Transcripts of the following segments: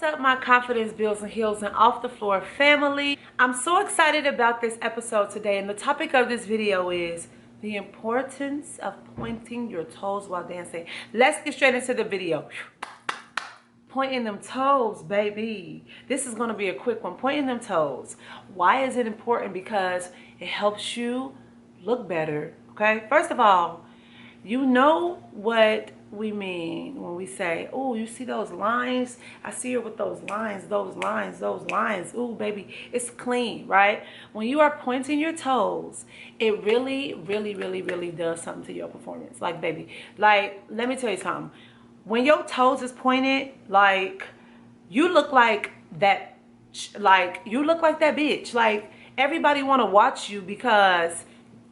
What's up, my confidence builds and heals and off the floor family? I'm so excited about this episode today, and the topic of this video is the importance of pointing your toes while dancing. Let's get straight into the video. Pointing them toes, baby. This is going to be a quick one. Pointing them toes. Why is it important? Because it helps you look better. Okay, first of all, you know what we mean when we say, oh, you see those lines? I see her with those lines, those lines, those lines. Ooh, baby, it's clean, right? When you are pointing your toes, it really, really, really, really does something to your performance. Like, baby, like, let me tell you something. When your toes is pointed, like, you look like that, you look like that bitch. Like, everybody want to watch you because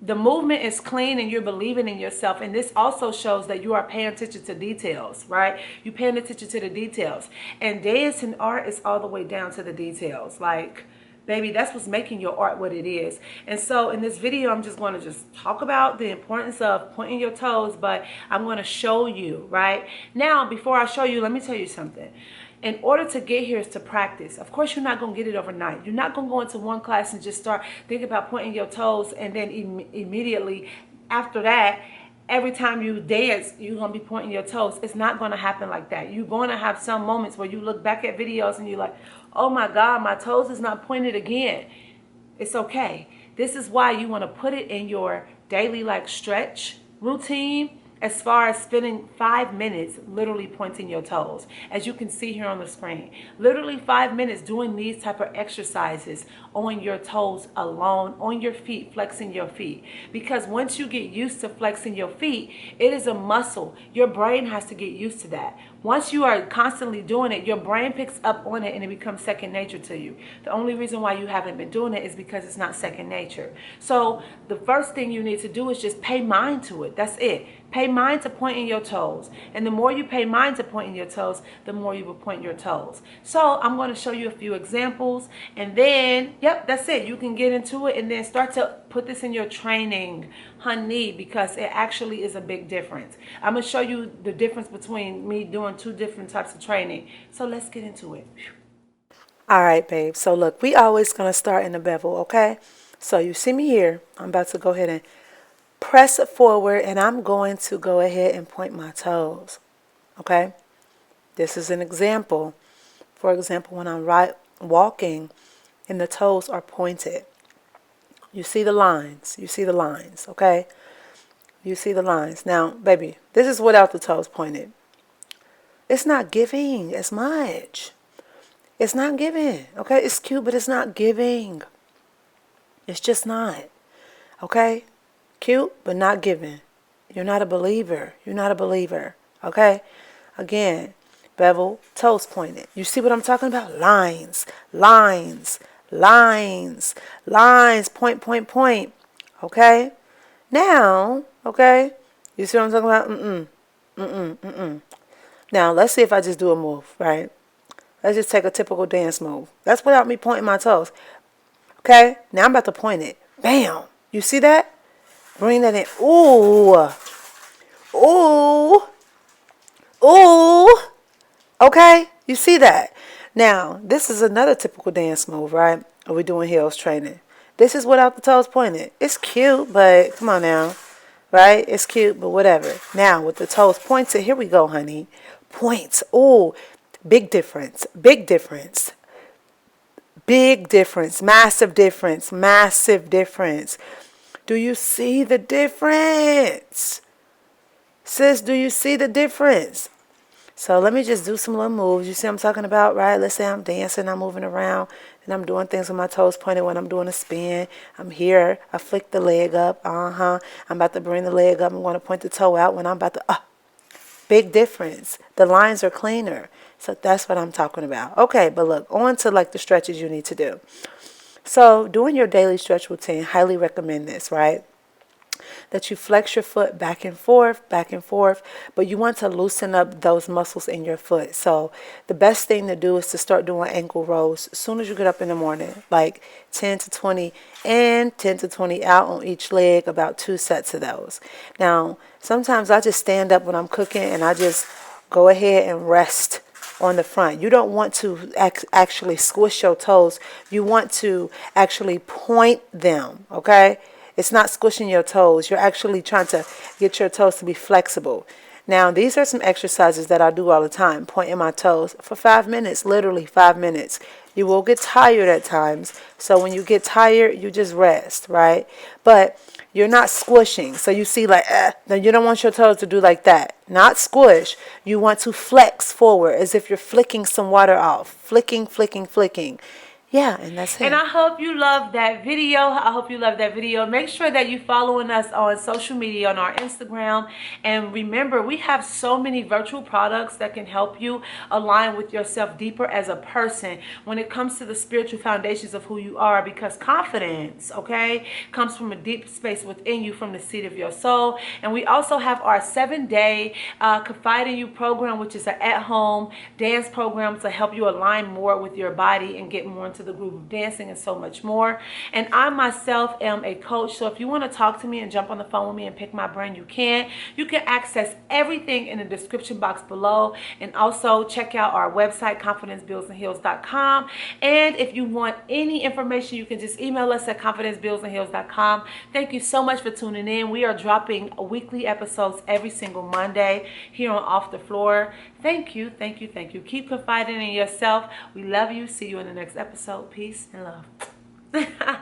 the movement is clean and you're believing in yourself. And this also shows that you are paying attention to details, right? You're paying attention to the details. And dance and art is all the way down to the details. Like, baby, that's what's making your art what it is. And so in this video, I'm just going to talk about the importance of pointing your toes, but I'm going to show you, right? Now, before I show you, let me tell you something. In order to get here is to practice. Of course, you're not going to get it overnight. You're not going to go into one class and just start thinking about pointing your toes and then immediately after that, every time you dance, you're going to be pointing your toes. It's not going to happen like that. You're going to have some moments where you look back at videos and you're like, oh my God, my toes is not pointed again. It's okay. This is why you want to put it in your daily stretch routine, as far as spending 5 minutes literally pointing your toes, as you can see here on the screen. Literally 5 minutes doing these type of exercises on your toes alone, on your feet, flexing your feet. Because once you get used to flexing your feet, it is a muscle. Your brain has to get used to that. Once you are constantly doing it, your brain picks up on it and it becomes second nature to you. The only reason why you haven't been doing it is because it's not second nature. So the first thing you need to do is just pay mind to it. That's it. Pay mind to pointing your toes. And the more you pay mind to pointing your toes, the more you will point your toes. So I'm going to show you a few examples. And then, yep, that's it. You can get into it and then start to put this in your training, honey, because it actually is a big difference. I'm going to show you the difference between me doing two different types of training. So let's get into it. All right, babe. So look, we always going to start in the bevel, okay? So you see me here. I'm about to go ahead and press it forward, and I'm going to go ahead and point my toes, okay? This is an example. For example, when I'm walking and the toes are pointed, you see the lines. You see the lines, okay? You see the lines. Now, baby, this is without the toes pointed. It's not giving as much. It's not giving, okay? It's cute, but it's not giving. It's just not, okay? Cute, but not giving. You're not a believer. You're not a believer. Okay? Again, bevel, toes pointed. You see what I'm talking about? Lines, lines, lines, lines, point, point, point. Okay? Now, okay? You see what I'm talking about? Now, let's see if I just do a move, right? Let's just take a typical dance move. That's without me pointing my toes. Okay? Now I'm about to point it. Bam! You see that? Bring that in. Ooh. Ooh. Ooh. Okay? You see that? Now, this is another typical dance move, right? We're doing heels training. This is without the toes pointed. It's cute, but come on now. Right? It's cute, but whatever. Now, with the toes pointed, here we go, honey. Points. Ooh. Big difference. Big difference. Big difference. Massive difference. Massive difference. Do you see the difference? Sis, do you see the difference? So let me just do some little moves. You see what I'm talking about, right? Let's say I'm dancing, I'm moving around, and I'm doing things with my toes pointed when I'm doing a spin. I'm here. I flick the leg up. I'm about to bring the leg up. I'm going to point the toe out when I'm about to... Big difference. The lines are cleaner. So that's what I'm talking about. Okay, but look, on to the stretches you need to do. So doing your daily stretch routine, highly recommend this, right? That you flex your foot back and forth, but you want to loosen up those muscles in your foot. So the best thing to do is to start doing ankle rolls as soon as you get up in the morning, like 10 to 20 in, 10 to 20 out on each leg, about 2 sets of those. Now, sometimes I just stand up when I'm cooking and I just go ahead and rest on the front. You don't want to actually squish your toes. You want to actually point them, okay? It's not squishing your toes. You're actually trying to get your toes to be flexible. Now, these are some exercises that I do all the time, pointing my toes for 5 minutes, literally 5 minutes. You will get tired at times. So when you get tired, you just rest, right? But you're not squishing. So you see like, now you don't want your toes to do like that. Not squish. You want to flex forward as if you're flicking some water off. Flicking, flicking, flicking. Yeah, and that's it. And I hope you love that video. I hope you love that video. Make sure that you're following us on social media, on our Instagram. And remember, we have so many virtual products that can help you align with yourself deeper as a person when it comes to the spiritual foundations of who you are. Because confidence, okay, comes from a deep space within you, from the seat of your soul. And we also have our 7-day Confide in You program, which is an at-home dance program to help you align more with your body and get more into the groove of dancing and so much more. And I myself am a coach, so if you want to talk to me and jump on the phone with me and pick my brain, you can. You can access everything in the description box below, and also check out our website, confidencebuildsandheals.com. And if you want any information, you can just email us at confidencebuildsandheals.com. Thank you so much for tuning in. We are dropping weekly episodes every single Monday here on Off the Floor. Thank you, thank you, thank you. Keep confiding in yourself. We love you. See you in the next episode. Peace and love.